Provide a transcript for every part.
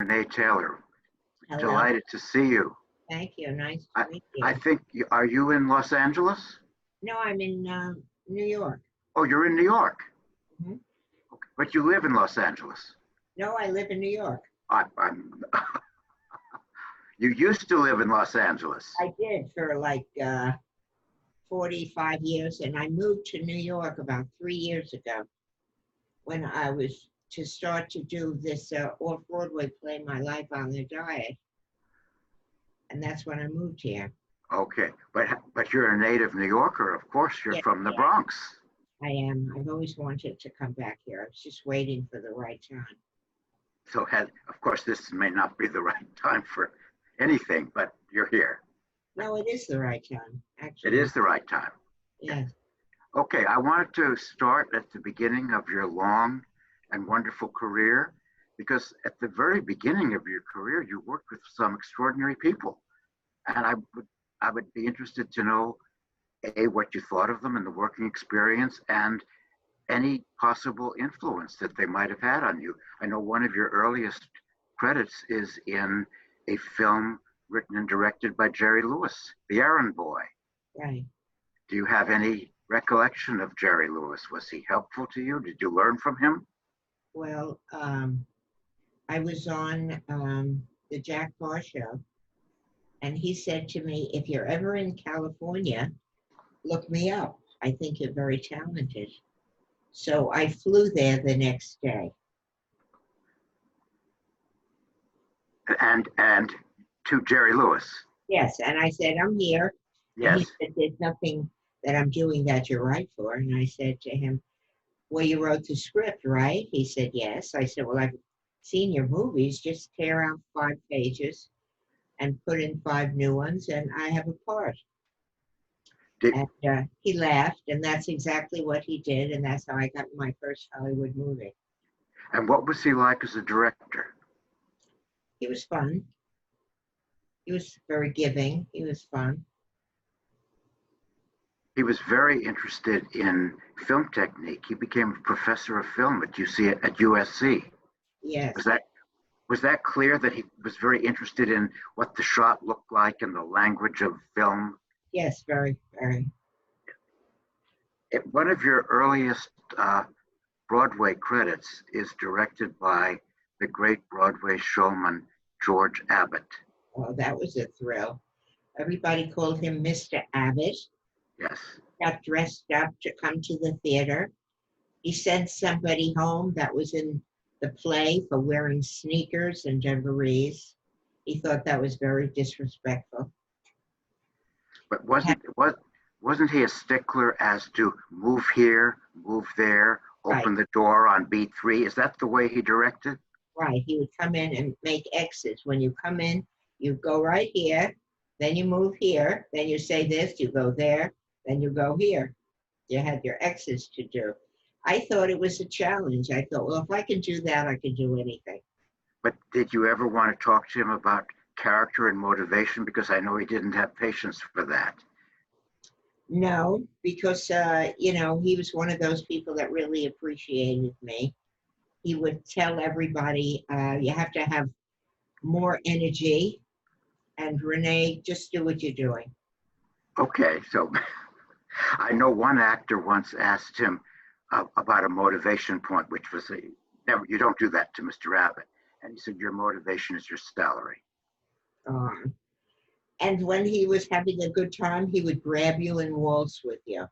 Renee Taylor. Hello. Delighted to see you. Thank you. Nice I, to meet you. I think, are you in Los Angeles? No, I'm in New York. Oh, you're in New York. Mhm. Okay. But you live in Los Angeles. No, I live in New York. I'm you used to live in Los Angeles. I did for like 45 years, and I moved to New York about 3 years ago when I was to start to do this off-Broadway play, My Life on the Diet. And that's when I moved here. Okay, but you're a native New Yorker, of course. You're Yes, from the yeah. Bronx. I am. I've always wanted to come back here. I was just waiting for the right time. So, of course, this may not be the right time for anything, but you're here. No, it is the right time, actually. It is the right time. Yes. Okay, I wanted to start at the beginning of your long and wonderful career, because at the very beginning of your career, you worked with some extraordinary people. And I would be interested to know, A, what you thought of them and the working experience, and any possible influence that they might have had on you. I know one of your earliest credits is in a film written and directed by Jerry Lewis, The Errand Boy. Right. Do you have any recollection of Jerry Lewis? Was he helpful to you? Did you learn from him? Well, I was on the Jack Barr show, and he said to me, if you're ever in California, look me up. I think you're very talented. So I flew there the next day. And to Jerry Lewis. Yes, and I said, I'm here. Yes. And he said, there's nothing that I'm doing that you're right for. And I said to him, well, you wrote the script, right? He said, yes. I said, well, I've seen your movies. Just tear out 5 pages and put in 5 new ones, and I have a part. And he laughed, and that's exactly what he did, and that's how I got my first Hollywood movie. And what was he like as a director? He was fun. He was very giving. He was fun. He was very interested in film technique. He became a professor of film at USC. Yes. Was that clear that he was very interested in what the shot looked like and the language of film? Yes, very, very. One of your earliest Broadway credits is directed by the great Broadway showman, George Abbott. Oh, that was a thrill. Everybody called him Mr. Abbott. Yes. Got dressed up to come to the theater. He sent somebody home that was in the play for wearing sneakers and dungarees. He thought that was very disrespectful. But wasn't he a stickler as to move here, move there, open the door on beat 3? Is that the way he directed? Right. He would come in and make X's. When you come in, you go right here, then you move here, then you say this, you go there, then you go here. You had your X's to do. I thought it was a challenge. I thought, well, if I can do that, I can do anything. But did you ever want to talk to him about character and motivation? Because I know he didn't have patience for that. No, because, you know, he was one of those people that really appreciated me. He would tell everybody, you have to have more energy. And Renee, just do what you're doing. Okay, so I know one actor once asked him about a motivation point, which was, never, you don't do that to Mr. Abbott. And he said, your motivation is your salary. And when he was having a good time, he would grab you and waltz with you.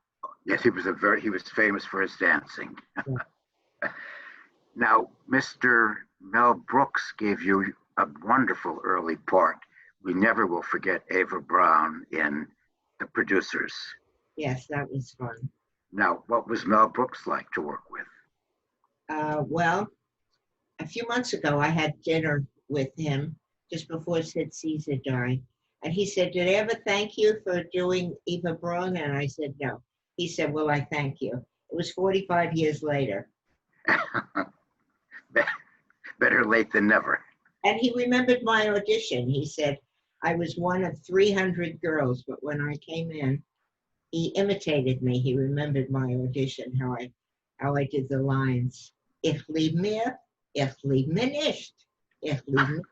Yes, he was famous for his dancing. Yeah. Now, Mr. Mel Brooks gave you a wonderful early part. We never will forget Ava Brown in The Producers. Yes, that was fun. Now, what was Mel Brooks like to work with? Well, a few months ago, I had dinner with him just before Sid Caesar died. And he said, did I ever thank you for doing Eva Braun? And I said, no. He said, well, I thank you. It was 45 years later. Better late than never. And he remembered my audition. He said, I was one of 300 girls, but when I came in, he imitated me. He remembered my audition, how I did the lines. Ich liebe mir nicht. Ich liebe,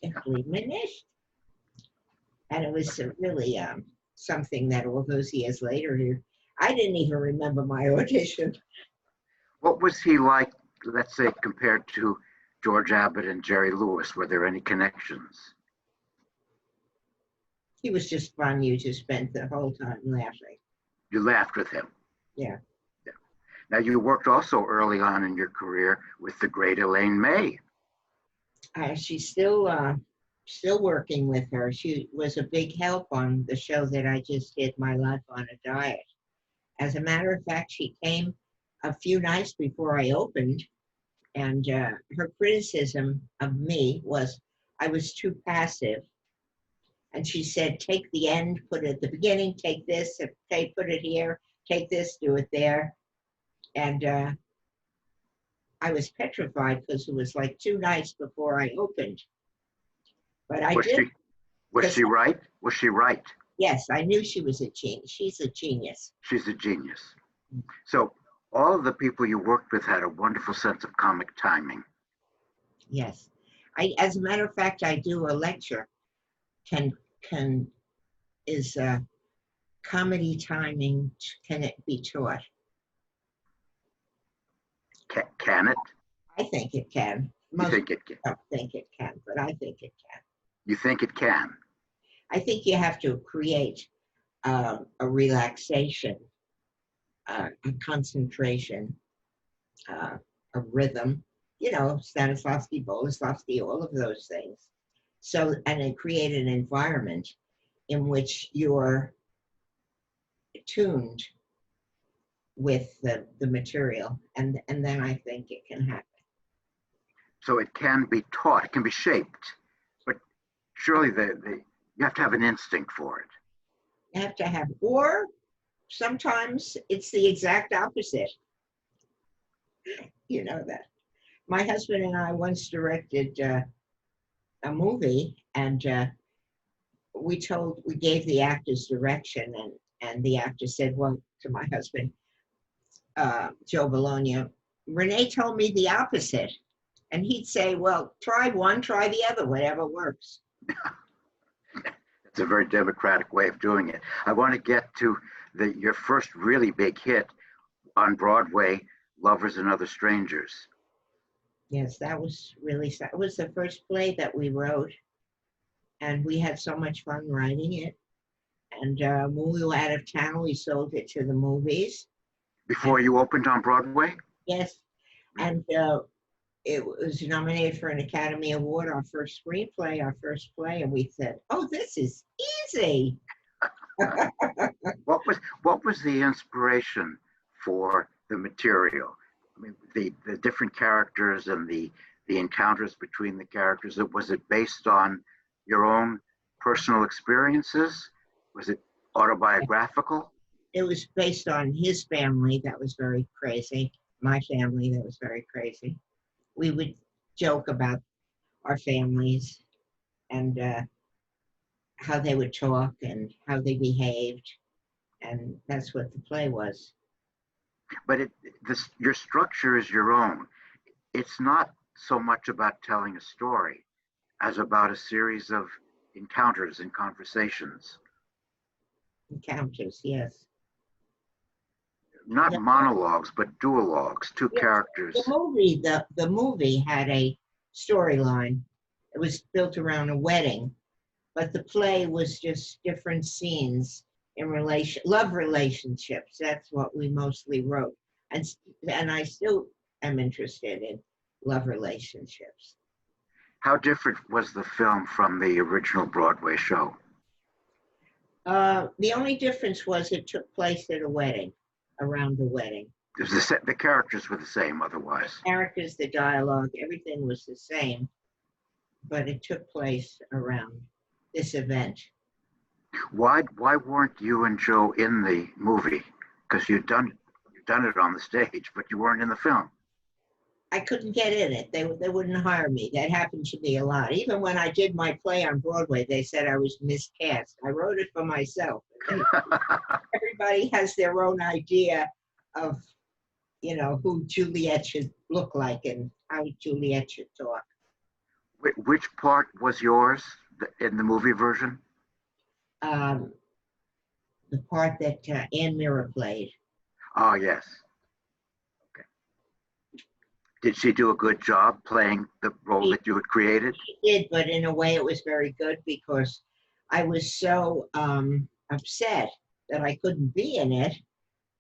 ich liebe nicht. And it was really something that all those years later, I didn't even remember my audition. What was he like, let's say, compared to George Abbott and Jerry Lewis? Were there any connections? He was just fun. You just spent the whole time laughing. You laughed with him. Yeah. Yeah. Now, you worked also early on in your career with the great Elaine May. She's still working with her. She was a big help on the show that I just did, My Life on a Diet. As a matter of fact, she came a few nights before I opened, and her criticism of me was I was too passive. And she said, take the end, put it at the beginning, take this, okay, put it here, take this, do it there. And I was petrified because it was like 2 nights before I opened. But I did. Was she right? Was she right? Yes, I knew she was a genius. She's a genius. She's a genius. So all of the people you worked with had a wonderful sense of comic timing. Yes. As a matter of fact, I do a lecture. Is comedy timing, can it be taught? Can it? I think it can. You think it can? I don't think it can, but I think it can. You think it can? I think you have to create a relaxation, a concentration, a rhythm, Stanislavski, Boleslavsky, all of those things. So, and it create an environment in which you're tuned with the material, and then I think it can happen. So it can be taught, it can be shaped, but surely you have to have an instinct for it. You have to have, or sometimes it's the exact opposite. You know that. My husband and I once directed a movie, and we gave the actors direction, and the actor said, well, to my husband, Joe Bologna, Renee told me the opposite. And he'd say, well, try one, try the other, whatever works. It's a very democratic way of doing it. I want to get to your first really big hit on Broadway, Lovers and Other Strangers. Yes, that was it was the first play that we wrote, and we had so much fun writing it. And when we were out of town, we sold it to the movies. Before you opened on Broadway? Yes, and it was nominated for an Academy Award, our first screenplay, our first play, and we said, oh, this is easy. What was the inspiration for the material? I mean, the different characters and the encounters between the characters, was it based on your own personal experiences? Was it autobiographical? It was based on his family that was very crazy, my family that was very crazy. We would joke about our families and how they would talk and how they behaved, and that's what the play was. But your structure is your own. It's not so much about telling a story as about a series of encounters and conversations. Encounters, yes. Not monologues, but duologues, two characters. The movie had a storyline. It was built around a wedding, but the play was just different scenes in love relationships. That's what we mostly wrote. And I still am interested in love relationships. How different was the film from the original Broadway show? The only difference was it took place at a wedding, around the wedding. The characters were the same otherwise. Characters, the dialogue, everything was the same, but it took place around this event. Why weren't you and Joe in the movie? Because you'd done it on the stage, but you weren't in the film. I couldn't get in it. They wouldn't hire me. That happened to me a lot. Even when I did my play on Broadway, they said I was miscast. I wrote it for myself. Everybody has their own idea of, who Juliet should look like and how Juliet should talk. Which part was yours in the movie version? Um, the part that Ann Mira played. Oh, yes. Okay. Did she do a good job playing the role that you had created? She did, but in a way it was very good because I was so upset that I couldn't be in it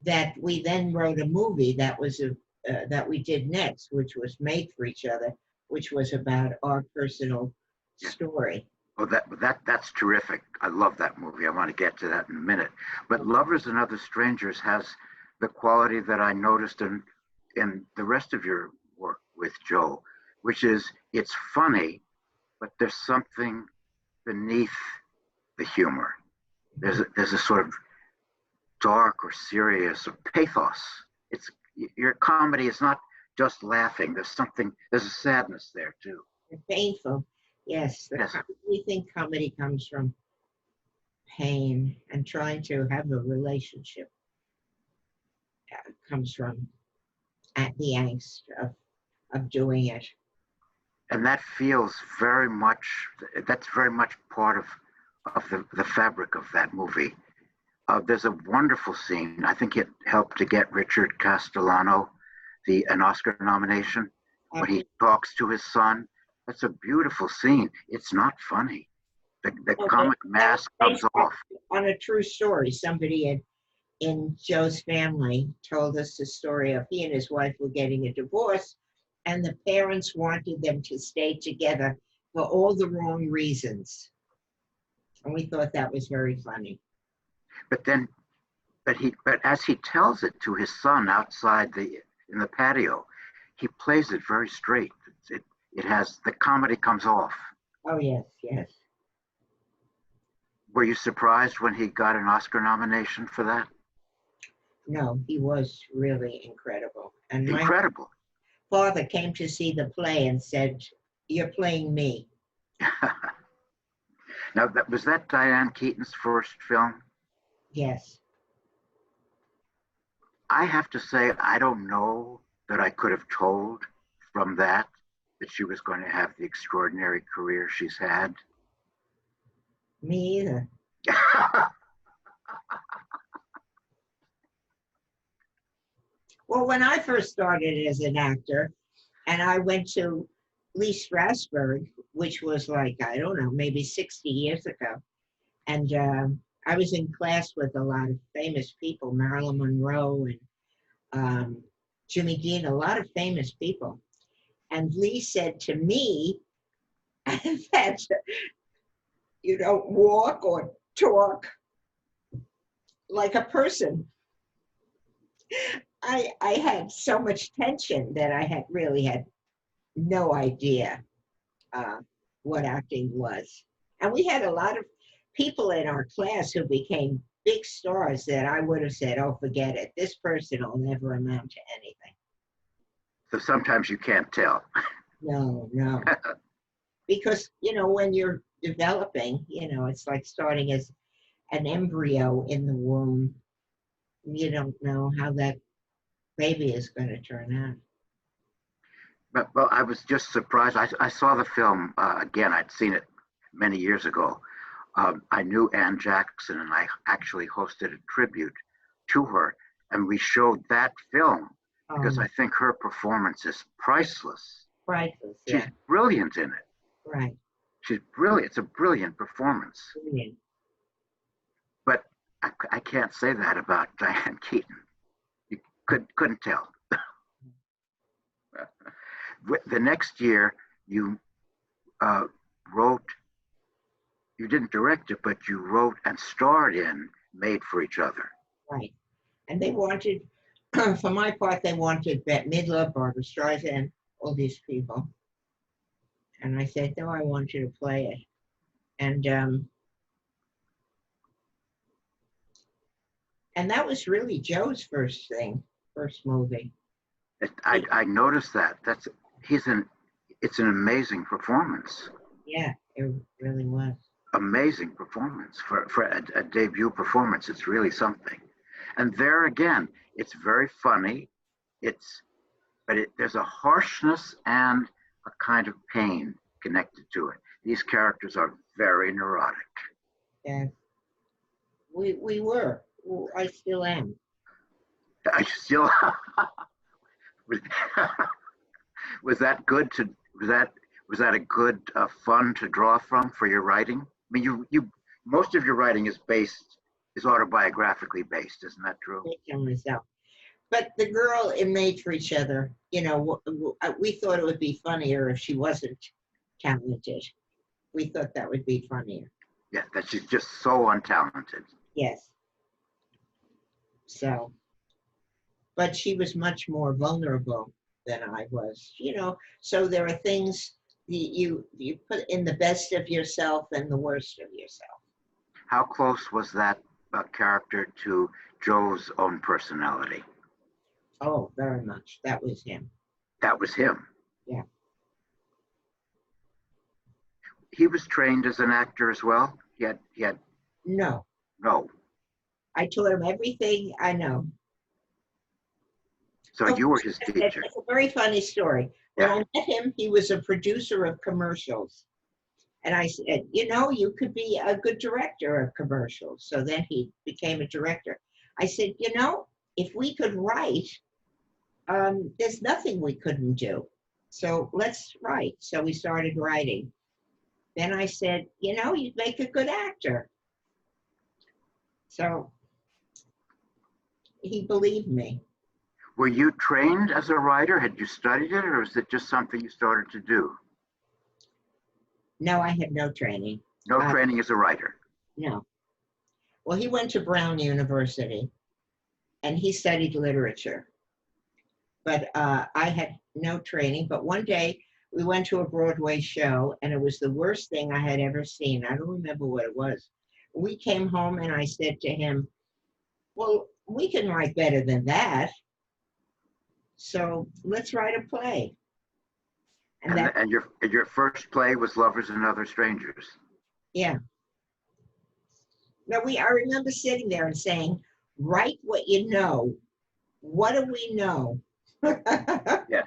that we then wrote a movie that was that we did next, which was Made for Each Other, which was about our personal story. Oh, that's terrific. I love that movie. I want to get to that in a minute. But Lovers and Other Strangers has the quality that I noticed in the rest of your work with Joe, which is it's funny, but there's something beneath the humor. There's a sort of dark or serious or pathos. It's your comedy is not just laughing. There's a sadness there too. It's painful. Yes, Yes. we think comedy comes from pain, and trying to have a relationship comes from the angst of doing it. And that feels very much, that's very much part of the fabric of that movie. There's a wonderful scene. I think it helped to get Richard Castellano an Oscar nomination when he talks to his son. That's a beautiful scene. It's not funny. The comic mask comes off. On a true story, somebody in Joe's family told us the story of he and his wife were getting a divorce, and the parents wanted them to stay together for all the wrong reasons. And we thought that was very funny. But as he tells it to his son outside in the patio, he plays it very straight. It has the comedy comes off. Oh yes, yes. Were you surprised when he got an Oscar nomination for that? No, he was really incredible. And incredible. My father came to see the play and said, "You're playing me." Now, was that Diane Keaton's first film? Yes. I have to say, I don't know that I could have told from that she was going to have the extraordinary career she's had. Me either. Well, when I first started as an actor, and I went to Lee Strasberg, which was like, I don't know, maybe 60 years ago. And I was in class with a lot of famous people, Marilyn Monroe and Jimmy Dean, a lot of famous people. And Lee said to me that you don't walk or talk like a person. I had so much tension that I had no idea what acting was. And we had a lot of people in our class who became big stars that I would have said, oh, forget it. This person will never amount to anything. So sometimes you can't tell. No. Because, when you're developing, it's like starting as an embryo in the womb. You don't know how that baby is going to turn out. But well, I was just surprised. I saw the film again. I'd seen it many years ago. I knew Ann Jackson, and I actually hosted a tribute to her, and we showed that film because I think her performance is priceless. Priceless, yeah. She's brilliant in it. Right. She's brilliant. It's a brilliant performance. Brilliant. But I can't say that about Diane Keaton. You couldn't tell. The next year, you wrote, you didn't direct it, but you wrote and starred in Made for Each Other. Right. And they wanted, for my part, they wanted Bette Midler, Barbara Streisand, all these people. And I said, no, I want you to play it. And that was really Joe's first movie. I noticed that. It's an amazing performance. Yeah, it really was. Amazing performance for a debut performance. It's really something. And there again, it's very funny. There's a harshness and a kind of pain connected to it. These characters are very neurotic. Yeah, we were. Well, I still am. I still was that good to was that a good fun to draw from for your writing? I mean, you most of your writing is autobiographically based, isn't that true? Based on myself. But the girl it made for each other, you know, we thought it would be funnier if she wasn't talented. We thought that would be funnier. Yeah, that she's just so untalented. Yes. So, but she was much more vulnerable than I was, you know. So there are things you put in the best of yourself and the worst of yourself. How close was that character to Joe's own personality? Oh, very much. That was him. That was him. Yeah. He was trained as an actor as well. He had No. no. I taught him everything I know. So you were his teacher. It's a very funny story. When I met him, he was a producer of commercials. And I said, you know, you could be a good director of commercials. So then he became a director. I said, you know, if we could write, there's nothing we couldn't do. So let's write. So we started writing. Then I said, you know, you'd make a good actor. So he believed me. Were you trained as a writer? Had you studied it, or was it just something you started to do? No, I had no training. No training as a writer? No. Well, he went to Brown University, and he studied literature. But I had no training. But one day, we went to a Broadway show, and it was the worst thing I had ever seen. I don't remember what it was. We came home, and I said to him, well, we can write better than that. So let's write a play. And your first play was Lovers and Other Strangers. Yeah. Now I remember sitting there and saying, write what you know. What do we know? Yeah.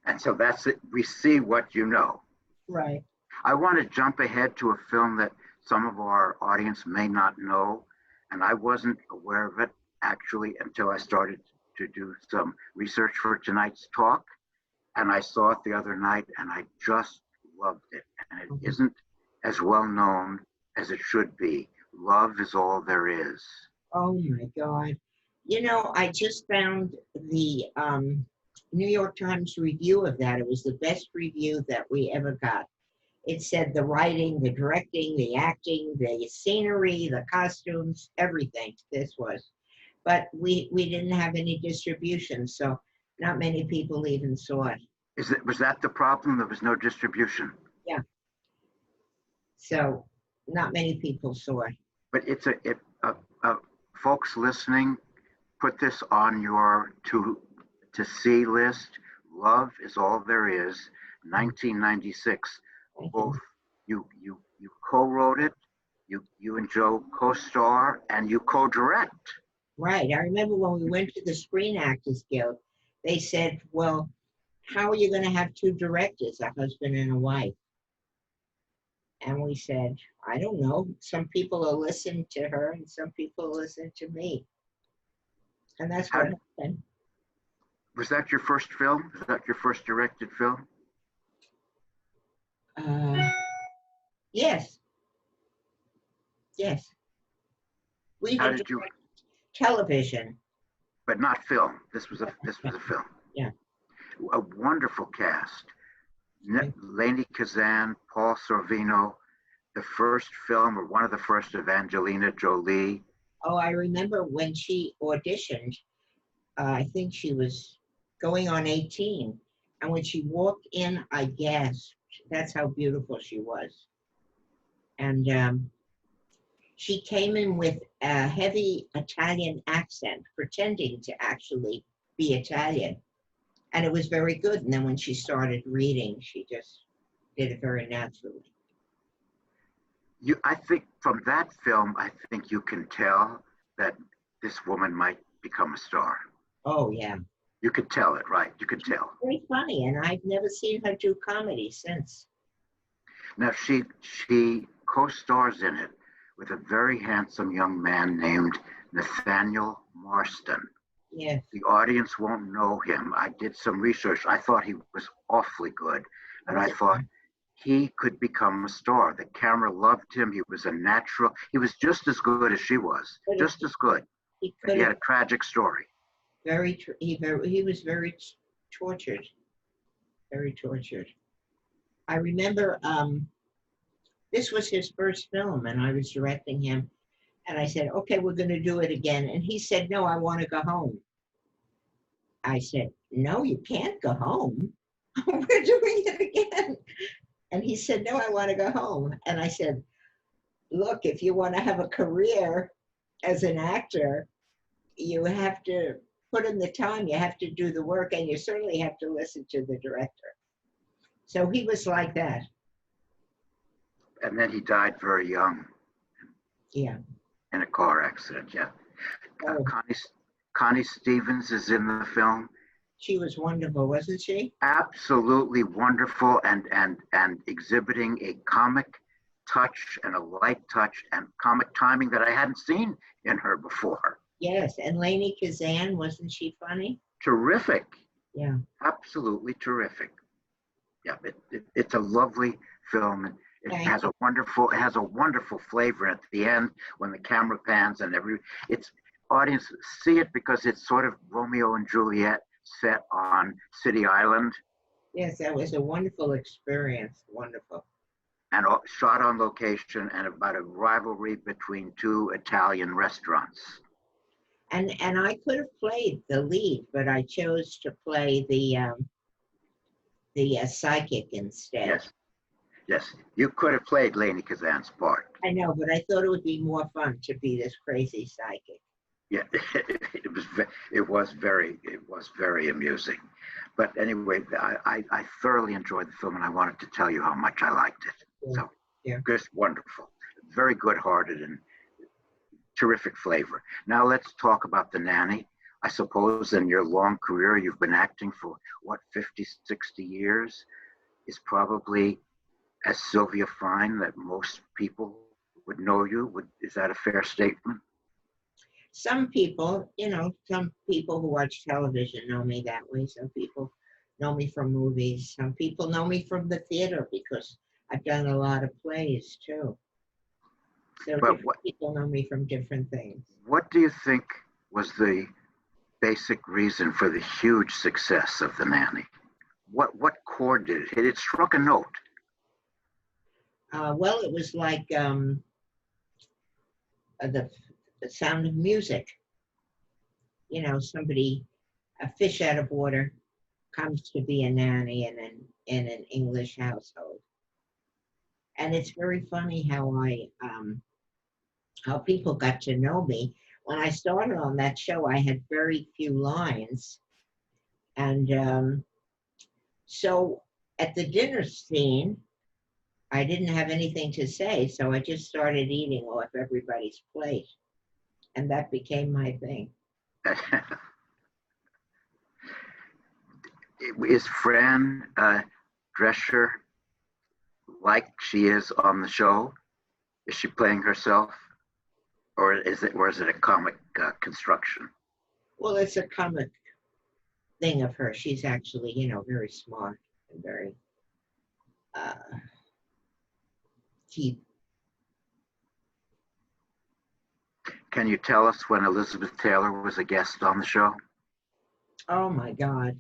And so that's it. We see what you know. Right. I want to jump ahead to a film that some of our audience may not know, and I wasn't aware of it actually until I started to do some research for tonight's talk. And I saw it the other night, and I just loved it. And it isn't as well known as it should be. Love Is All There Is. Oh my God. You know, I just found the New York Times review of that. It was the best review that we ever got. It said the writing, the directing, the acting, the scenery, the costumes, everything. This was. But we didn't have any distribution, so not many people even saw it. Was that the problem? There was no distribution. Yeah. So not many people saw it. But it's folks listening, put this on your to see list. Love Is All There Is, 1996. Both you co-wrote it, you and Joe co-star, and you co-direct. Right. I remember when we went to the Screen Actors Guild, they said, well, how are you going to have two directors, a husband and a wife? And we said, I don't know. Some people will listen to her and some people will listen to me. And that's what happened. Was that your first film? Was that your first directed film? Yes. Yes. We How had did you? Television. But not film. This was a film. Yeah. A wonderful cast. Lainie Kazan, Paul Sorvino, the first film, or one of the first, of Angelina Jolie. Oh, I remember when she auditioned, I think she was going on 18. And when she walked in, I gasped. That's how beautiful she was. And she came in with a heavy Italian accent, pretending to actually be Italian. And it was very good. And then when she started reading, she just did it very naturally. I think from that film, I think you can tell that this woman might become a star. Oh, yeah. You could tell it, right? You could tell. Very funny. And I've never seen her do comedy since. Now she co-stars in it with a very handsome young man named Nathaniel Marston. Yes. The audience won't know him. I did some research. I thought he was awfully good, and I thought he could become a star. The camera loved him. He was a natural. He was just as good as she was, just as good. But he had a tragic story. He was very tortured, very tortured. I remember this was his first film, and I was directing him, and I said, "Okay, we're going to do it again." And he said, "No, I want to go home." I said, "No, you can't go home. We're doing it again." And he said, "No, I want to go home." And I said, "Look, if you want to have a career as an actor, you have to put in the time, you have to do the work, and you certainly have to listen to the director." So he was like that. And then he died very young. Yeah. In a car accident, yeah. Oh. Connie Stevens is in the film. She was wonderful, wasn't she? Absolutely wonderful, and exhibiting a comic touch and a light touch and comic timing that I hadn't seen in her before. Yes, and Lainie Kazan, wasn't she funny? Terrific. Yeah. Absolutely terrific. Yeah, it's a lovely film. It has a wonderful flavor at the end when the camera pans and it's audience see it because it's sort of Romeo and Juliet set on City Island. Yes, that was a wonderful experience. Wonderful. And shot on location, and about a rivalry between two Italian restaurants. And I could have played the lead, but I chose to play the psychic instead. Yes, you could have played Lainie Kazan's part. I know, but I thought it would be more fun to be this crazy psychic. Yeah, it was very amusing. But anyway, I thoroughly enjoyed the film, and I wanted to tell you how much I liked it. Yeah. So, yeah. Just wonderful, very good-hearted, and terrific flavor. Now let's talk about The Nanny. I suppose in your long career, you've been acting for, 50, 60 years, is probably as Sylvia Fine that most people would know you. Is that a fair statement? Some people, some people who watch television know me that way. Some people know me from movies. Some people know me from the theater because I've done a lot of plays too. So people know me from different things. What do you think was the basic reason for the huge success of The Nanny? What chord did it hit? It struck a note. Well, it was like the sound of music. Somebody, a fish out of water, comes to be a nanny in an English household. And it's very funny how people got to know me. When I started on that show, I had very few lines. And so at the dinner scene, I didn't have anything to say, so I just started eating off everybody's plate. And that became my thing. Is Fran Drescher like she is on the show? Is she playing herself? Or is it a comic construction? Well, it's a comic thing of her. She's actually, very smart and very deep. Can you tell us when Elizabeth Taylor was a guest on the show? Oh my God.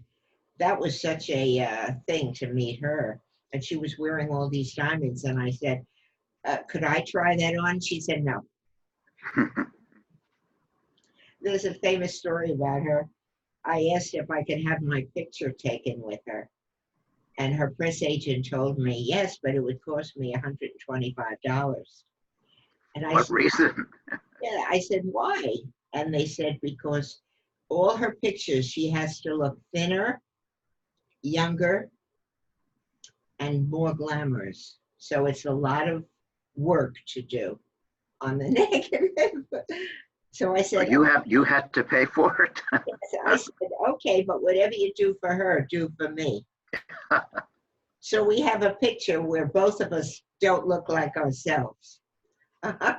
That was such a thing to meet her. And she was wearing all these diamonds. And I said, could I try that on? She said, no. There's a famous story about her. I asked if I could have my picture taken with her. And her press agent told me, yes, but it would cost me $125. And what reason? Yeah, I said, why? And they said, because all her pictures, she has to look thinner, younger, and more glamorous. So it's a lot of work to do on the negative. So I said, you had to pay for it? I said, okay, but whatever you do for her, do for me. So we have a picture where both of us don't look like ourselves. I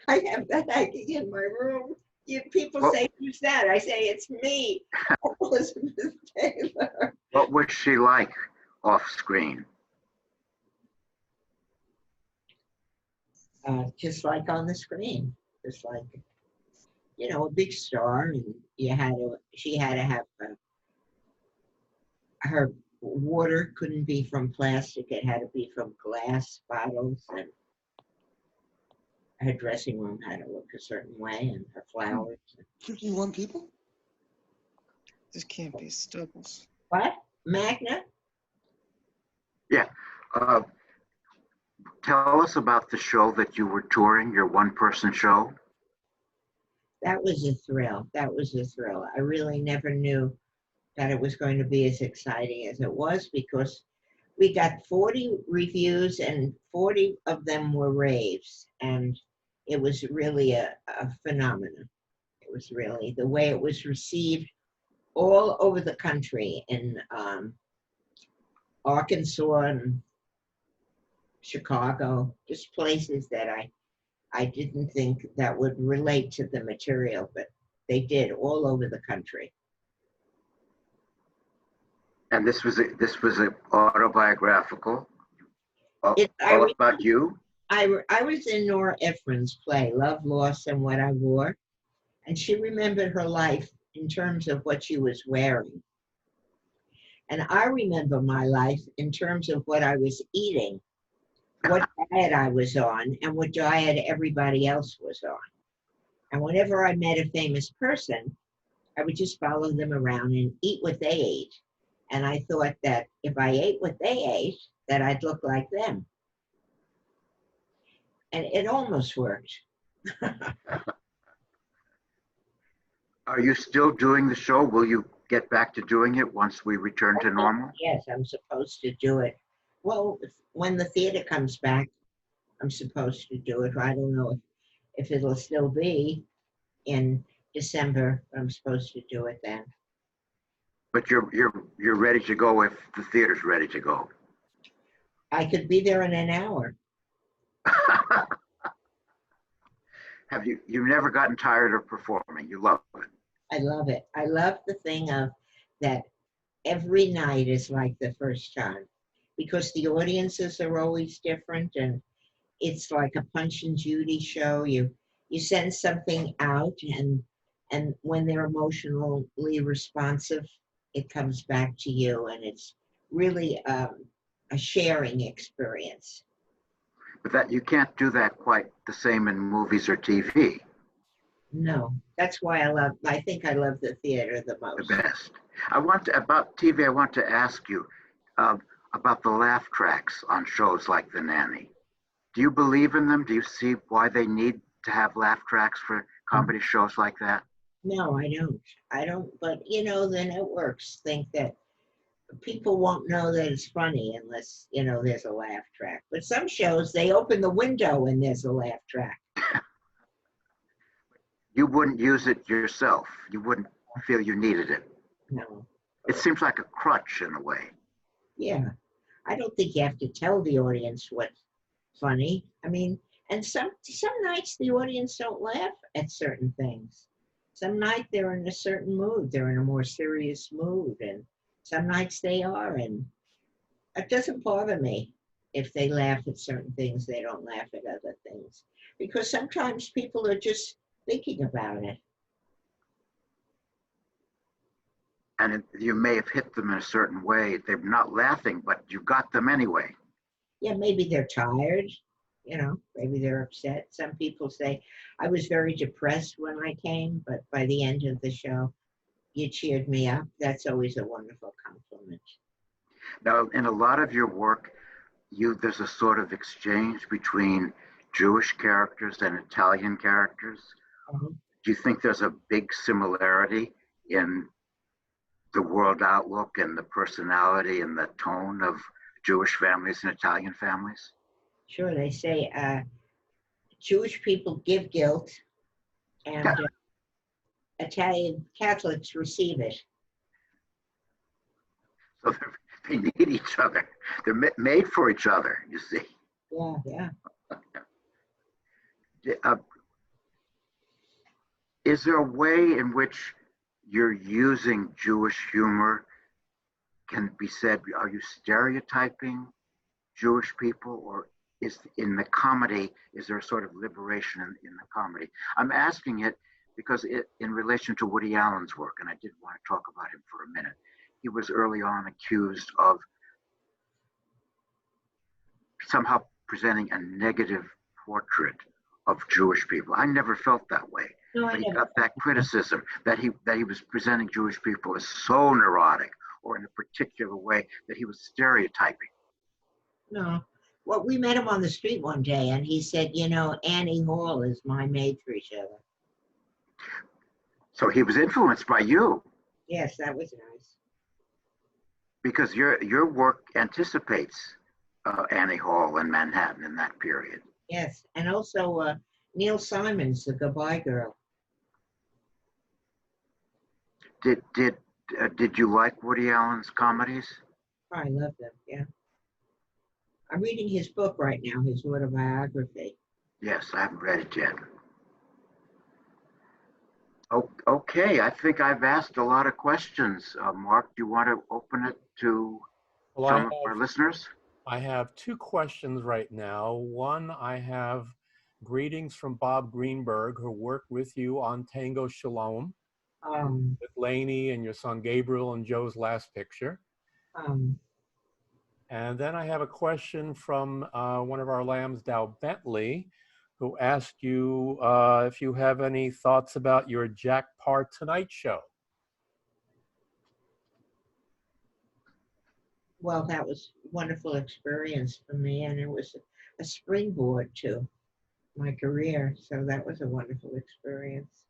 have that hanging in my room. People What, say, who's that? I say, it's me, Elizabeth Taylor. what was she like off screen? Just like on the screen, just like, a big star, and she had to have her water couldn't be from plastic, it had to be from glass bottles, and her dressing room had to look a certain way, and her flowers. 51 people? This can't be Stubbs. What? Magna? Yeah. Uh, tell us about the show that you were touring, your one-person show. That was a thrill. That was a thrill. I really never knew that it was going to be as exciting as it was, because we got 40 reviews and 40 of them were raves. And it was really a phenomenon. It was really the way it was received all over the country, in Arkansas and Chicago, just places that I didn't think that would relate to the material, but they did, all over the country. And this was a autobiographical, all about you. I was in Nora Ephron's play, Love, Loss, and What I Wore, and she remembered her life in terms of what she was wearing. And I remember my life in terms of what I was eating, what diet I was on, and what diet everybody else was on. And whenever I met a famous person, I would just follow them around and eat what they ate. And I thought that if I ate what they ate, that I'd look like them. And it almost worked. Are you still doing the show? Will you get back to doing it once we return to normal? Yes, I'm supposed to do it. Well, when the theater comes back, I'm supposed to do it. I don't know if it'll still be in December. I'm supposed to do it then. But you're ready to go if the theater's ready to go. I could be there in an hour. Have you've never gotten tired of performing? You love it. I love it. I love the thing of that every night is like the first time, because the audiences are always different, and it's like a Punch and Judy show. You send something out, and when they're emotionally responsive, it comes back to you, and it's really a sharing experience. But that you can't do that quite the same in movies or TV. No, that's why I think I love the theater the most. The best. About TV, I want to ask you about the laugh tracks on shows like The Nanny. Do you believe in them? Do you see why they need to have laugh tracks for comedy shows like that? No, I don't. I don't, but the networks think that people won't know that it's funny unless, there's a laugh track. But some shows, they open the window and there's a laugh track. You wouldn't use it yourself. You wouldn't feel you needed it. No. It seems like a crutch in a way. Yeah. I don't think you have to tell the audience what's funny. I mean, and some nights the audience don't laugh at certain things. Some night they're in a certain mood. They're in a more serious mood. And some nights they are. And it doesn't bother me if they laugh at certain things. They don't laugh at other things. Because sometimes people are just thinking about it. And you may have hit them in a certain way. They're not laughing, but you got them anyway. Yeah, maybe they're tired. Maybe they're upset. Some people say, I was very depressed when I came, but by the end of the show, you cheered me up. That's always a wonderful compliment. Now, in a lot of your work, there's a sort of exchange between Jewish characters and Italian characters. Uh-huh. Do you think there's a big similarity in the world outlook and the personality and the tone of Jewish families and Italian families? Sure, they say Jewish people give guilt, and Italian Catholics receive it. So They need each other. They're made for each other, you see. Yeah, yeah. Uh, is there a way in which you're using Jewish humor? Can it be said, are you stereotyping Jewish people, or is in the comedy, is there a sort of liberation in the comedy? I'm asking it because in relation to Woody Allen's work, and I did want to talk about him for a minute. He was early on accused of somehow presenting a negative portrait of Jewish people. I never felt that way. No, But he got that criticism that he was presenting Jewish people as so neurotic or in a particular way that he was stereotyping. No. Well, we met him on the street one day, and he said, you know, Annie Hall is my maid for each other. So he was influenced by you. Yes, that was nice. Because your work anticipates Annie Hall in Manhattan in that period. Yes, and also Neil Simon's The Goodbye Girl. Did you like Woody Allen's comedies? I love them, yeah. I'm reading his book right now, his autobiography. Yes, I haven't read it yet. Okay, I think I've asked a lot of questions. Mark, do you want to open it to some of our listeners? I have two questions right now. One, I have greetings from Bob Greenberg, who worked with you on Tango Shalom, with Lainey and your son Gabriel and Joe's last picture. And then I have a question from one of our lambs, Dow Bentley, who asked you if you have any thoughts about your Jack Parr Tonight Show. Well, that was a wonderful experience for me, and it was a springboard to my career. So that was a wonderful experience.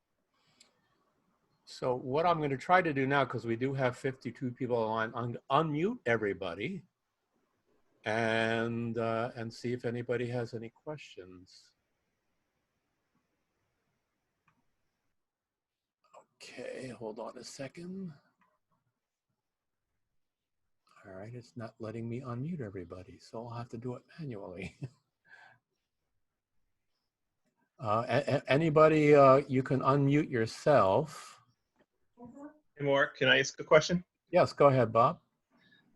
So what I'm going to try to do now, because we do have 52 people on, unmute everybody and see if anybody has any questions. Okay, hold on a second. All right, it's not letting me unmute everybody, so I'll have to do it manually. Anybody, you can unmute yourself. Hey, Mark, can I ask a question? Yes, go ahead, Bob.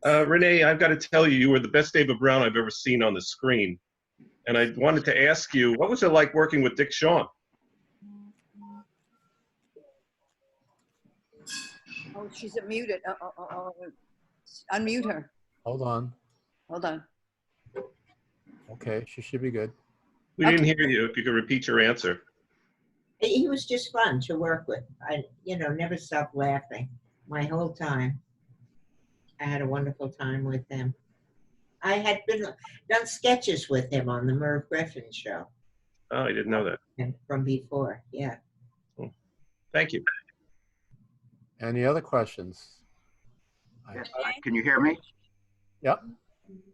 Renee, I've got to tell you, you were the best David Brown I've ever seen on the screen. And I wanted to ask you, what was it like working with Dick Shawn? Oh, she's muted. Unmute her. Hold on. Hold on. Okay, she should be good. We didn't hear you. If you could repeat your answer. He was just fun to work with. I, never stopped laughing my whole time. I had a wonderful time with him. I had done sketches with him on the Merv Griffin show. Oh, I didn't know that. And from before, yeah. Thank you. Any other questions? Yes, can you hear me? Yep.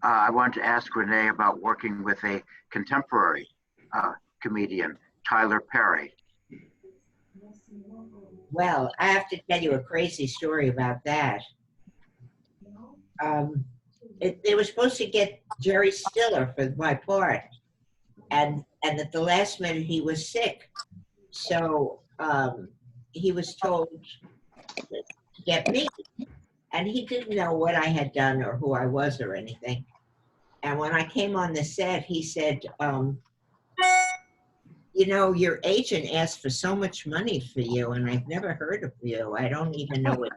I wanted to ask Renee about working with a contemporary comedian, Tyler Perry. Well, I have to tell you a crazy story about that. They were supposed to get Jerry Stiller for my part, and at the last minute he was sick, so he was told to get me, and he didn't know what I had done or who I was or anything. And when I came on the set, he said, your agent asked for so much money for you, and I've never heard of you. I don't even know what.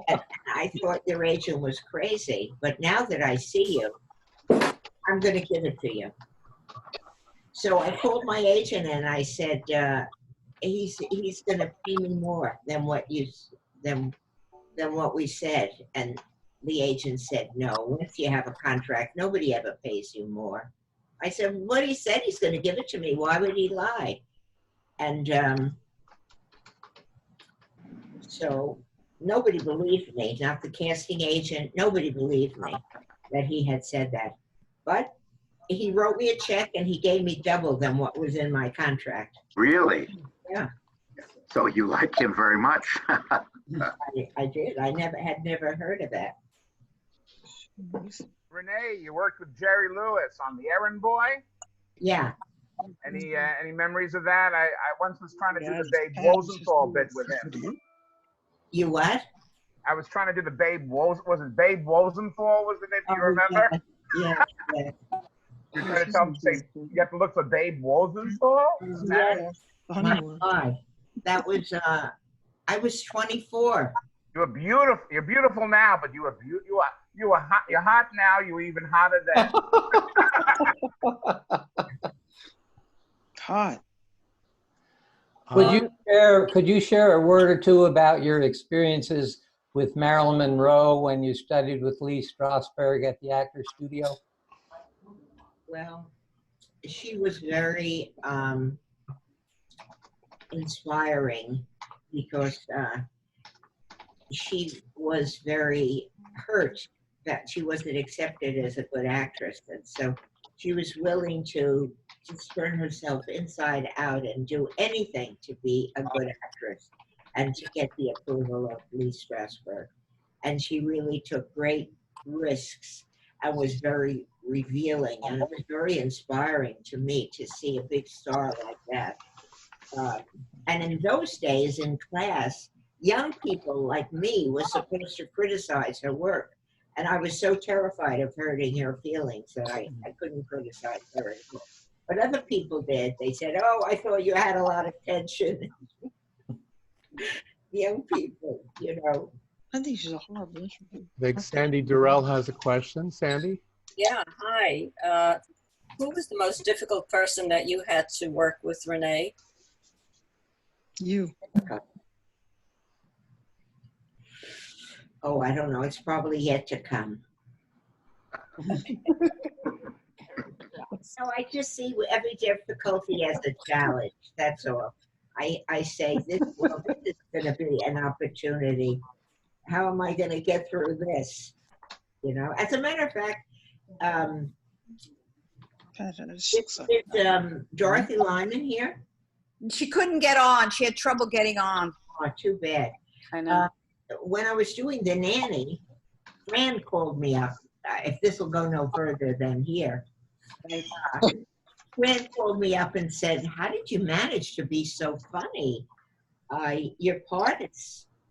And I thought your agent was crazy, but now that I see you, I'm going to give it to you. So I called my agent and I said, he's going to pay me more than what we said. And the agent said, no, once you have a contract, nobody ever pays you more. I said, what he said, he's going to give it to me. Why would he lie? And so nobody believed me, not the casting agent. Nobody believed me that he had said that. But he wrote me a check and he gave me double than what was in my contract. Really? Yeah. So you liked him very much. I did. I had never heard of that. Renee, you worked with Jerry Lewis on The Errand Boy. Yeah. Any memories of that? I once was trying to do Yeah, the Babe it's Wozenthal bit with him. You what? I was trying to do the Babe was it Babe Wozenthal was the name? Do you Oh, remember? Yeah. Yeah. You're trying to tell him, say, you have to look for Babe Wozenthal? Yes. My God. That was, I was 24. You're beautiful. You're beautiful now, but you were hot. You're hot now. You were even hotter then. Hot. Could you share a word or two about your experiences with Marilyn Monroe when you studied with Lee Strasberg at the Actors Studio? Well, she was very inspiring because she was very hurt that she wasn't accepted as a good actress. And so she was willing to just turn herself inside out and do anything to be a good actress and to get the approval of Lee Strasberg. And she really took great risks and was very revealing. And it was very inspiring to me to see a big star like that. And in those days in class, young people like me were supposed to criticize her work. And I was so terrified of hurting her feelings that I couldn't criticize her anymore. But other people did. They said, oh, I thought you had a lot of tension. Young people, you know. I think she's a horrible interview. I think Sandy Durrell has a question. Sandy? Yeah, hi. Who was the most difficult person that you had to work with, Renee? You. Oh, I don't know. It's probably yet to come. So I just see every difficulty as a challenge. That's all. I say this is going to be an opportunity. How am I going to get through this? You know, as a matter of fact, is Dorothy Lyman here? She couldn't get on. She had trouble getting on. Oh, too bad. I know. When I was doing the Nanny, Fran called me up. If this will go no further than here. Fran called me up and said, how did you manage to be so funny? Your part,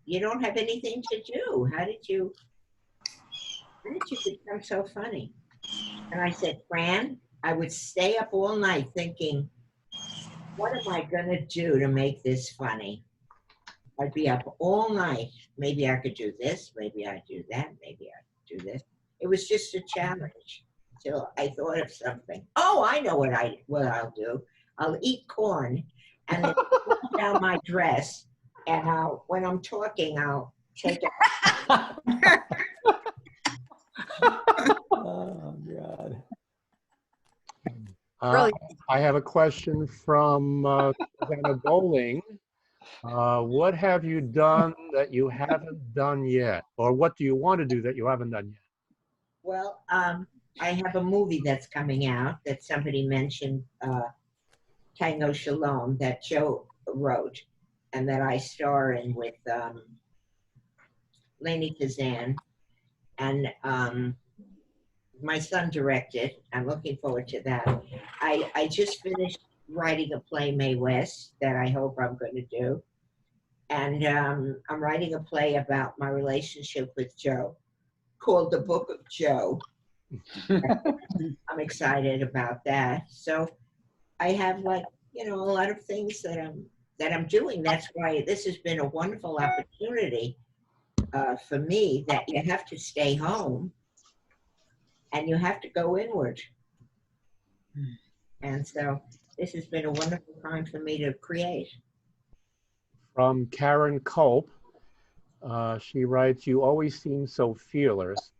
you don't have anything to do. How did you become so funny? And I said, Fran, I would stay up all night thinking, what am I going to do to make this funny? I'd be up all night. Maybe I could do this. Maybe I'd do that. Maybe I'd do this. It was just a challenge till I thought of something. Oh, I know what I'll do. I'll eat corn and then pull down my dress, and when I'm talking, I'll take it. Oh, God. I have a question from Susanna Bowling. What have you done that you haven't done yet? Or what do you want to do that you haven't done yet? Well, I have a movie that's coming out that somebody mentioned, Tango Shalom, that Joe wrote and that I star in with Lainey Kazan. And my son directed. I'm looking forward to that. I just finished writing a play, Mae West, that I hope I'm going to do. And I'm writing a play about my relationship with Joe called The Book of Joe. I'm excited about that. So I have, like, you know, a lot of things that I'm doing. That's why this has been a wonderful opportunity for me, that you have to stay home and you have to go inward. And so this has been a wonderful time for me to create. From Karen Culp, she writes, you always seem so fearless.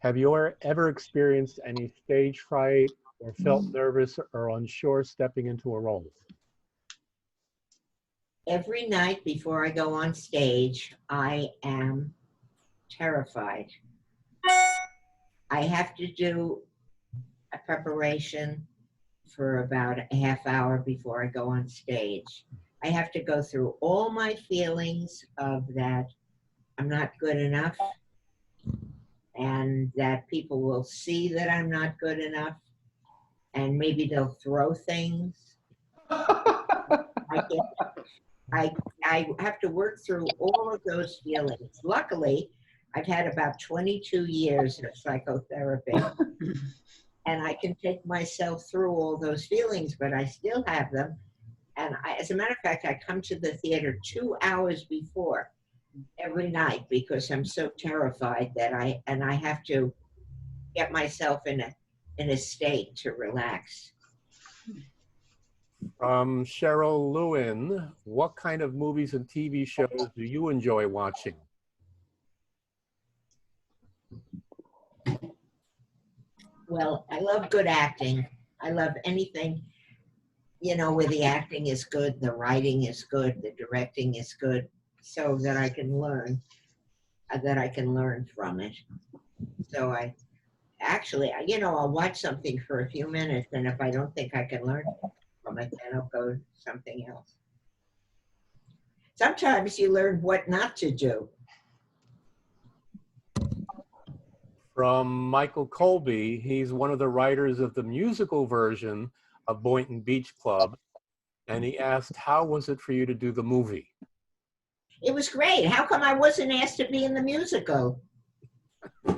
Have you ever experienced any stage fright or felt nervous or unsure stepping into a role? Every night before I go on stage, I am terrified. I have to do a preparation for about a half hour before I go on stage. I have to go through all my feelings of that I'm not good enough and that people will see that I'm not good enough, and maybe they'll throw things. I have to work through all of those feelings. Luckily, I've had about 22 years of psychotherapy, and I can take myself through all those feelings, but I still have them. And as a matter of fact, I come to the theater 2 hours before every night because I'm so terrified that I have to get myself in a state to relax. Cheryl Lewin, what kind of movies and TV shows do you enjoy watching? Well, I love good acting. I love anything, you know, where the acting is good, the writing is good, the directing is good, so that I can learn from it. So I actually, you know, I'll watch something for a few minutes, and if I don't think I can learn from it, then I'll go to something else. Sometimes you learn what not to do. From Michael Colby, he's one of the writers of the musical version of Boynton Beach Club, and he asked, how was it for you to do the movie? It was great. How come I wasn't asked to be in the musical? See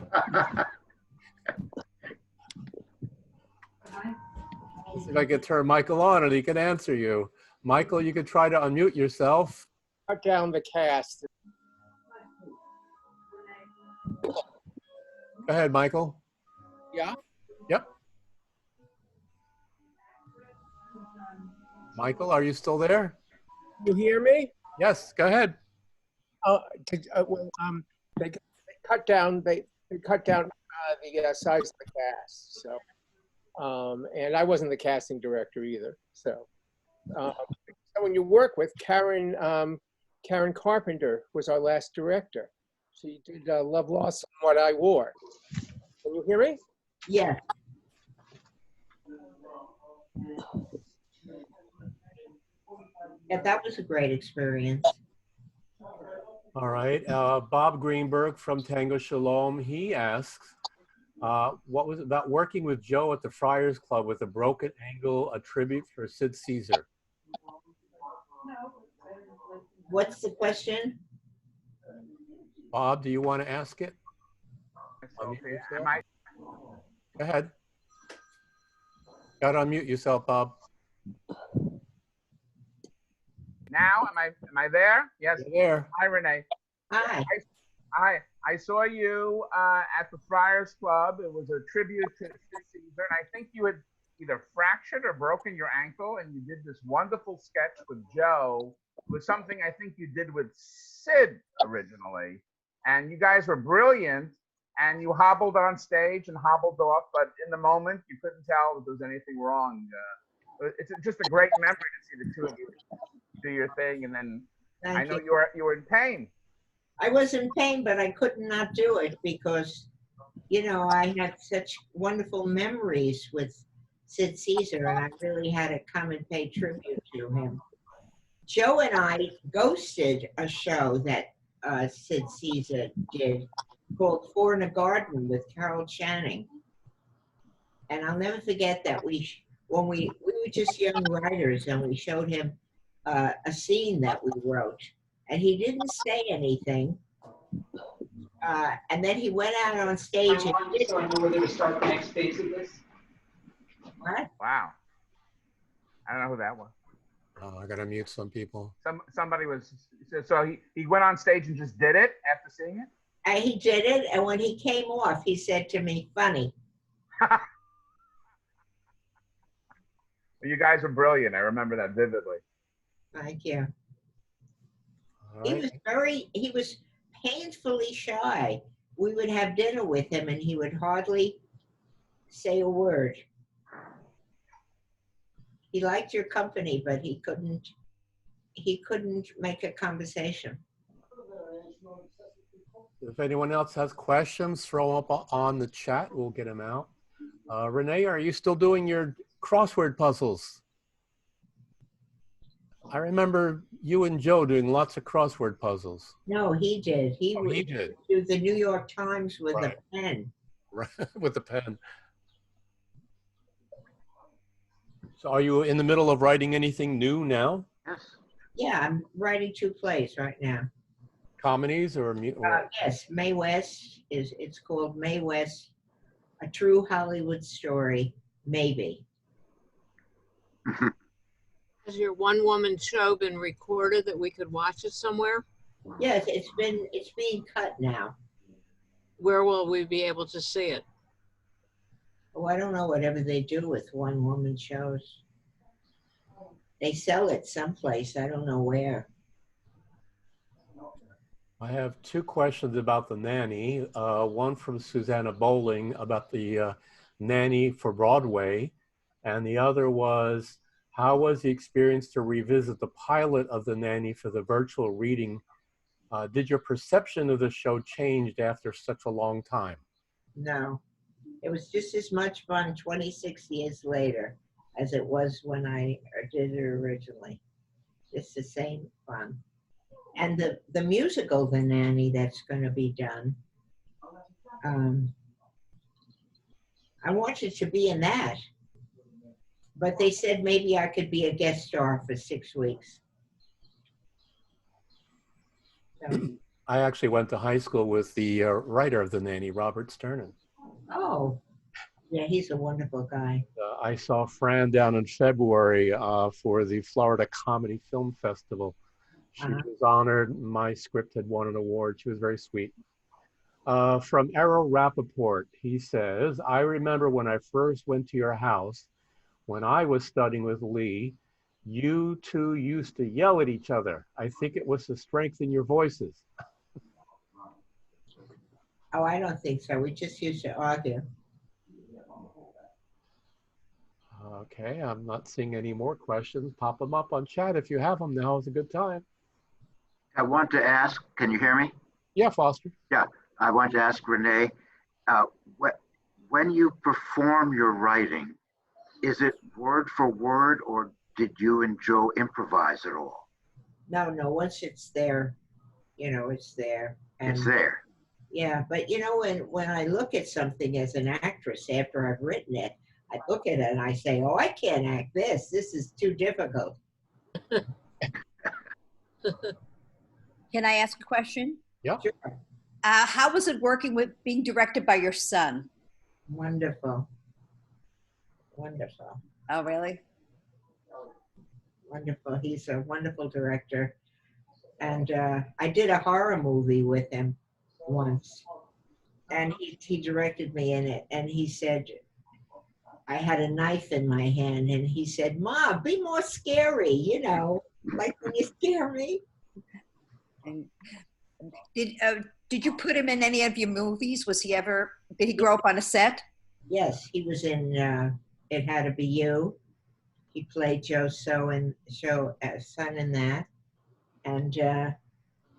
if I could turn Michael on and he can answer you. Michael, you could try to unmute yourself. Cut down the cast. Go ahead, Michael. Yeah? Yep. Michael, are you still there? You hear me? Yes, go ahead. They cut down the size of the cast. So, and I wasn't the casting director either. So, when you work with Karen Carpenter was our last director. She did Love, Lost, and What I Wore. Can you hear me? Yeah. Yeah, that was a great experience. All right. Bob Greenberg from Tango Shalom, he asks, what was it about working with Joe at the Friars Club with a broken angle, a tribute for Sid Caesar? What's the question? Bob, do you want to ask it? Go ahead. Got to unmute yourself, Bob. Now, am I there? Yes. You're there. Hi, Renee. Hi. I saw you at the Friars Club. It was a tribute to Caesar, and I think you had either fractured or broken your ankle, and you did this wonderful sketch with Joe. It was something I think you did with Sid originally, and you guys were brilliant. And you hobbled on stage and hobbled off, but in the moment you couldn't tell that there was anything wrong. It's just a great memory to see the two of you do your thing, and then I know you were in pain. I was in pain, but I could not do it because, you know, I had such wonderful memories with Sid Caesar, and I really had to come and pay tribute to him. Joe and I ghosted a show that Sid Caesar did called Four in a Garden with Carol Channing. And I'll never forget that we were just young writers, and we showed him a scene that we wrote, and he didn't say anything. And then he went out on stage. So I know whether to start the next phase of this. What? Wow. I don't know who that was. Oh, I gotta mute some people. Somebody was, so he went on stage and just did it after seeing it? He did it, and when he came off, he said to me, funny. You guys were brilliant. I remember that vividly. Thank you. Right. He was painfully shy. We would have dinner with him, and he would hardly say a word. He liked your company, but he couldn't make a conversation. If anyone else has questions, throw them up on the chat. We'll get them out. Renee, are you still doing your crossword puzzles? I remember you and Joe doing lots of crossword puzzles. No, he did. He Oh, would he did. do the New York Times with Right. a pen. Right, with the pen. So are you in the middle of writing anything new now? Yes. Yeah, I'm writing 2 plays right now. Comedies or Yes, Mae West it's called Mae West, A True Hollywood Story, maybe. Has your one-woman show been recorded that we could watch it somewhere? Yes, it's being cut now. Where will we be able to see it? Oh, I don't know, whatever they do with one-woman shows. They sell it someplace, I don't know where. I have 2 questions about the Nanny. One from Susanna Bowling about the Nanny for Broadway, and the other was, how was the experience to revisit the pilot of the Nanny for the virtual reading? Did your perception of the show change after such a long time? No, it was just as much fun 26 years later as it was when I did it originally. It's the same fun. And the musical, The Nanny, that's going to be done, I wanted to be in that, but they said maybe I could be a guest star for 6 weeks. So, I actually went to high school with the writer of the Nanny, Robert Sternin. oh, yeah, he's a wonderful guy. I saw Fran down in February for the Florida Comedy Film Festival. She was honored. My script had won an award. She was very sweet. From Errol Rappaport, he says, I remember when I first went to your house, when I was studying with Lee, you two used to yell at each other. I think it was the strength in your voices. Oh, I don't think so. We just used to argue. Okay, I'm not seeing any more questions. Pop them up on chat if you have them. Now is a good time. I want to ask, can you hear me? Yeah, Foster. Yeah, I want to ask Renee, when you perform your writing, is it word for word, or did you and Joe improvise at all? No, once it's there, it's there. And It's there. yeah, but when I look at something as an actress after I've written it, I look at it and I say, oh, I can't act this. This is too difficult. Can I ask a question? Yeah. Sure. How was it working with being directed by your son? Wonderful. Wonderful. Oh, really? Wonderful. He's a wonderful director. And I did a horror movie with him once. And he directed me in it. And he said, I had a knife in my hand. And he said, Mom, be more scary, like when you scare me. And did you put him in any of your movies? Did he grow up on a set? Yes, he was in It Had to Be You. He played Joe son in that. And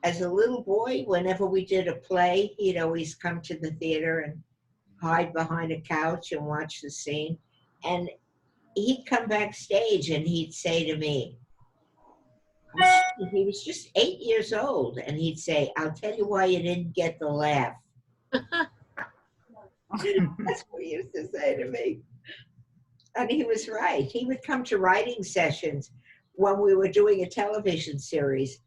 as a little boy, whenever we did a play, he'd always come to the theater and hide behind a couch and watch the scene. And he'd come backstage and he'd say to me, he was just 8 years old, and he'd say, I'll tell you why you didn't get the laugh. That's what he used to say to me. And he was right. He would come to writing sessions when we were doing a television series,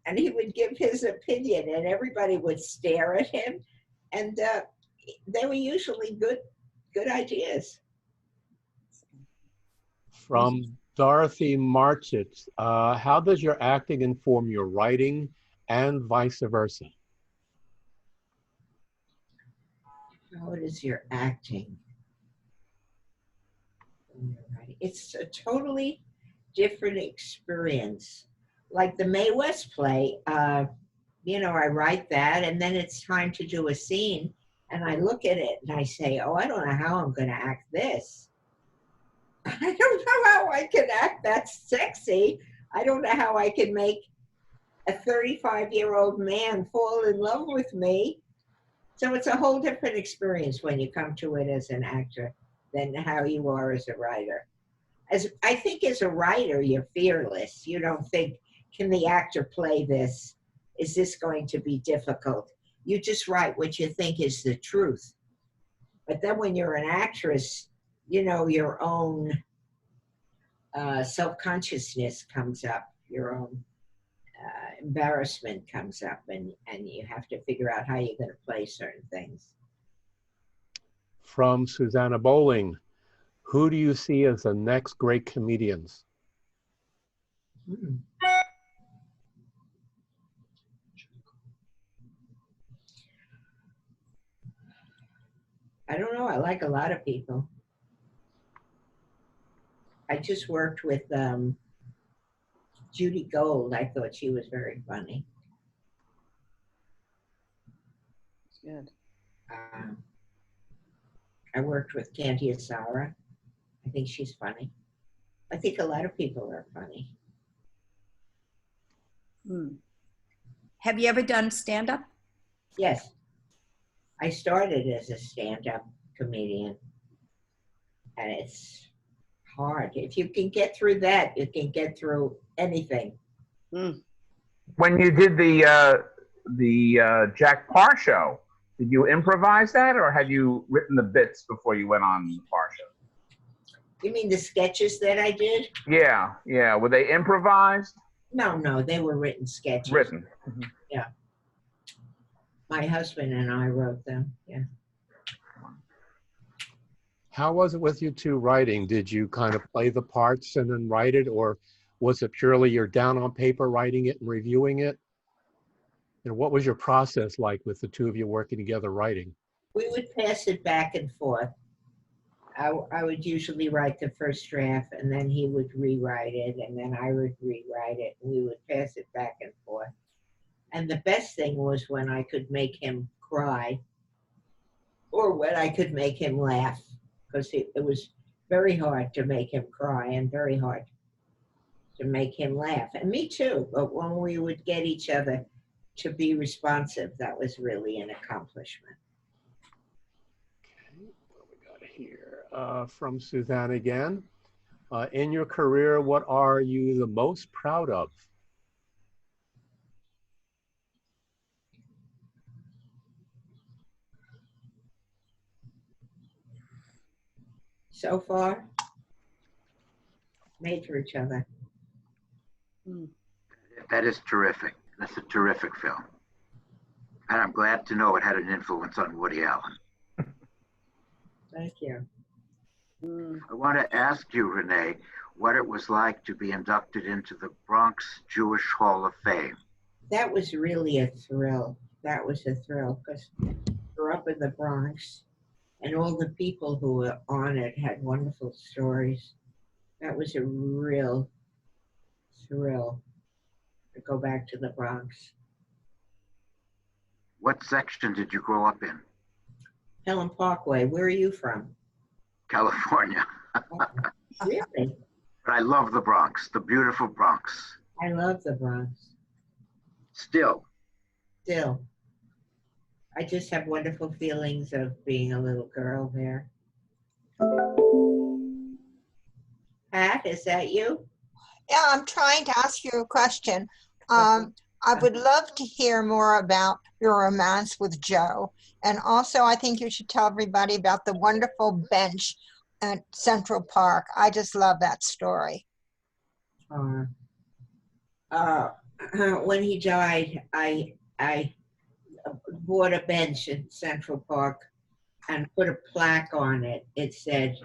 and he would give his opinion, and everybody would stare at him. And they were usually good ideas. From Dorothy Marchit, how does your acting inform your writing and vice versa? How is your acting? It's a totally different experience. Like the Mae West play, I write that, and then it's time to do a scene, and I look at it and I say, oh, I don't know how I'm going to act this. I don't know how I can act that sexy. I don't know how I can make a 35-year-old man fall in love with me. So it's a whole different experience when you come to it as an actor than how you are as a writer. I think as a writer, you're fearless. You don't think, can the actor play this? Is this going to be difficult? You just write what you think is the truth. But then when you're an actress, you know, your own self-consciousness comes up, your own embarrassment comes up, and you have to figure out how you're going to play certain things. From Susanna Bowling, who do you see as the next great comedians? I don't know. I like a lot of people. I just worked with Judy Gold. I thought she was very funny. Good. I worked with Candy Asara. I think she's funny. I think a lot of people are funny. Have you ever done stand-up? Yes. I started as a stand-up comedian, and it's hard. If you can get through that, you can get through anything. When you did the Jack Parr show, did you improvise that, or had you written the bits before you went on the Parr show? You mean the sketches that I did? Yeah, yeah. Were they improvised? No, they were written sketches. Written. Yeah. My husband and I wrote them, yeah. How was it with you two writing? Did you kind of play the parts and then write it, or was it purely you're down on paper writing it and reviewing it? And what was your process like with the two of you working together writing? We would pass it back and forth. I would usually write the first draft, and then he would rewrite it, and then I would rewrite it, and we would pass it back and forth. And the best thing was when I could make him cry, or when I could make him laugh, because it was very hard to make him cry and very hard to make him laugh. And me too, but when we would get each other to be responsive, that was really an accomplishment. Okay, what we got here? From Suzanne again. In your career, what are you the most proud of? So far, made for each other. That is terrific. That's a terrific film. And I'm glad to know it had an influence on Woody Allen. Thank you. I want to ask you, Renee, what it was like to be inducted into the Bronx Jewish Hall of Fame. That was really a thrill. That was a thrill, because I grew up in the Bronx, and all the people who were on it had wonderful stories. That was a real thrill to go back to the Bronx. What section did you grow up in? Helen Parkway. Where are you from? California. Really? But I love the Bronx, the beautiful Bronx. I love the Bronx. Still. I just have wonderful feelings of being a little girl there. Pat, is that you? Yeah, I'm trying to ask you a question. I would love to hear more about your romance with Joe. And also, I think you should tell everybody about the wonderful bench at Central Park. I just love that story. When he died, I bought a bench in Central Park and put a plaque on it. It said,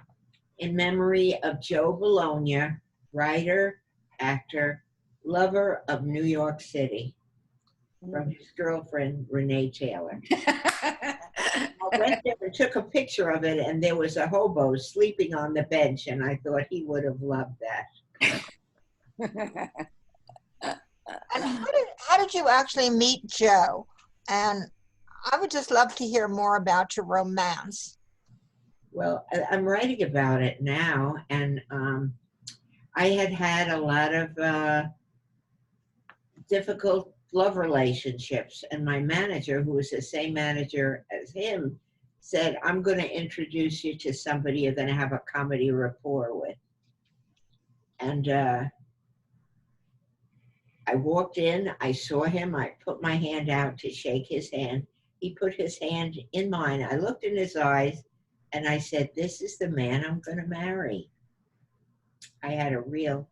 "In memory of Joe Bologna, writer, actor, lover of New York City," from his girlfriend, Renee Taylor. I went there and took a picture of it, and there was a hobo sleeping on the bench, and I thought he would have loved that. And how did you actually meet Joe? And I would just love to hear more about your romance. Well, I'm writing about it now, and I had a lot of difficult love relationships, and my manager, who was the same manager as him, said, "I'm going to introduce you to somebody you're going to have a comedy rapport with." And I walked in, I saw him, I put my hand out to shake his hand. He put his hand in mine. I looked in his eyes and I said, this is the man I'm going to marry. I had a real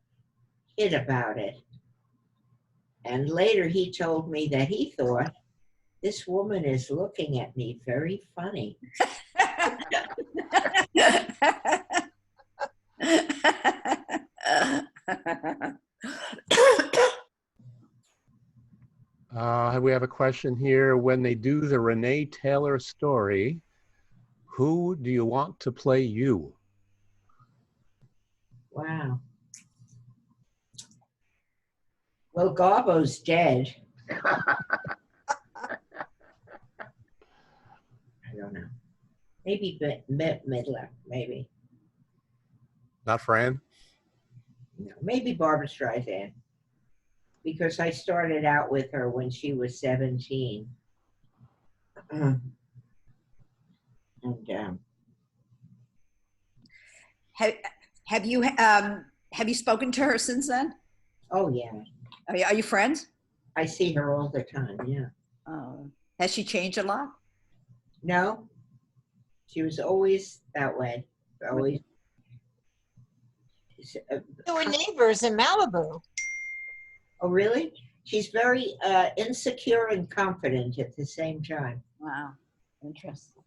hit about it. And later he told me that he thought, this woman is looking at me very funny. We have a question here. When they do the Renee Taylor story, who do you want to play you? Wow. Well, Garbo's dead. I don't know. Maybe Midler, maybe. Not Fran? No, maybe Barbara Streisand. Because I started out with her when she was 17. And have you spoken to her since then? Oh yeah. Are you friends? I see her all the time. Yeah. Oh, has she changed a lot? No, she was always that way. Always. We were neighbors in Malibu. Oh, really? She's very insecure and confident at the same time. Wow, interesting.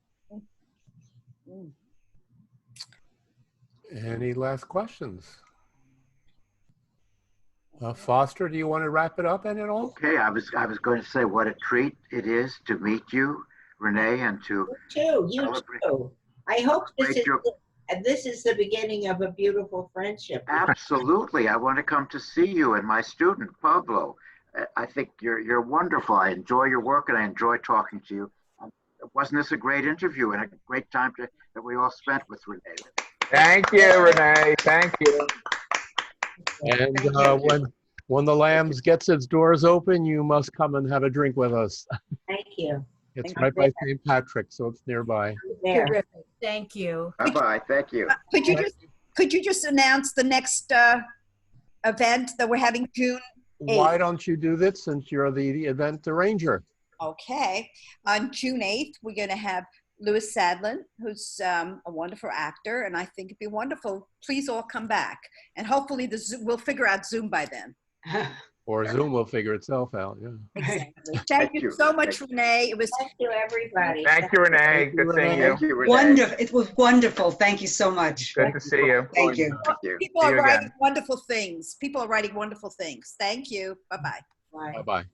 Any last questions? Foster, do you want to wrap it up at all? Okay, I was going to say what a treat it is to meet you, Renee, and to you too. I hope this is the beginning of a beautiful friendship. Absolutely, I want to come to see you and my student Pablo. I think you're wonderful. I enjoy your work and I enjoy talking to you. Wasn't this a great interview and a great time that we all spent with Renee? Thank you, Renee. Thank you. And when the Lambs gets its doors open, you must come and have a drink with us. Thank you. It's right by St. Patrick, so it's nearby. Terrific. Thank you. Bye-bye. Thank you. Could you just announce the next event that we're having June 8th? Why don't you do this since you're the event arranger? Okay. On June 8th, we're going to have Louis Sadlin, who's a wonderful actor, and I think it'd be wonderful. Please all come back. And hopefully we'll figure out Zoom by then. Or Zoom will figure itself out, yeah. Exactly. Thank you so much, Renee. Thank you, everybody. Thank you, Renee. Good seeing you. Thank you, Renee. Wonderful. It was wonderful. Thank you so much. Good to see you. Thank you. People are writing wonderful things. People are writing wonderful things. Thank you. Bye-bye. Bye. Bye-bye.